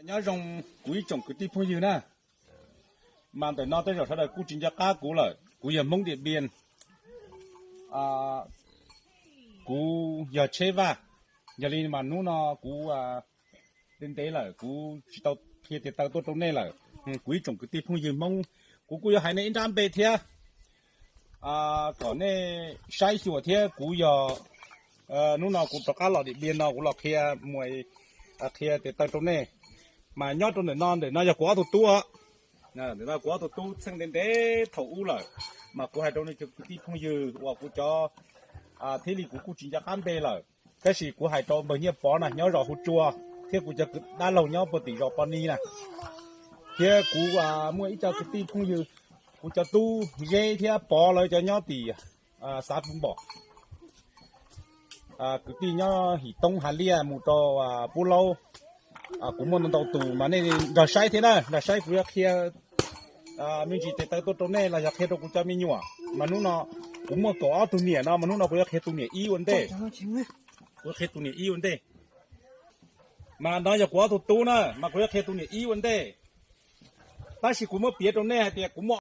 nhớ rong quý trồng cái tí phong dư nè mà tới nó tới rồi sau đó cú chính gia cá cú lại cú giờ mông điện biên à cú giờ chế va giờ đi mà nó cú đến tế là cú chỉ tao thiệt thì tao tôi trong này là quý trồng cái tí phong dư mông cú giờ hai này đam bề thiệt còn này sai sửa thiệt cú giờ nó cú tao cá lọt điện biên nó cú lọt kia mùi kia thì tao trong này mà nhót trong này non để nó giờ quá tụt tua nè để nó quá tụt tu sang đến để thầu u rồi mà cô hai trong này chụp tí không dư và cô cho thế thì cô chỉ cho cán bê rồi cái gì cô hai trong bao nhiêu bó này nhớ rõ hút chua thế cô cho đa lâu nhớ một tỷ rõ pony nè thế cô mua ít cho cái tí không dư cô cho tu dây thế bó lại cho nhớ tỷ sát bún bò cái tí nhớ hỉ tông hà lia một trò bù lâu cũng muốn đầu tù mà này là sai thế này là sai của kia mình chỉ tới tôi này là giặc hết rồi cũng cho mình nhua mà nó cũng muốn có tù nhẹ nó mà nó cũng hết tù nhẹ y vấn đề cũng hết tù nhẹ y vấn đề mà nó giờ quá tù nè mà cũng hết tù nhẹ y vấn đề ta chỉ cũng muốn biết trong này thì cũng muốn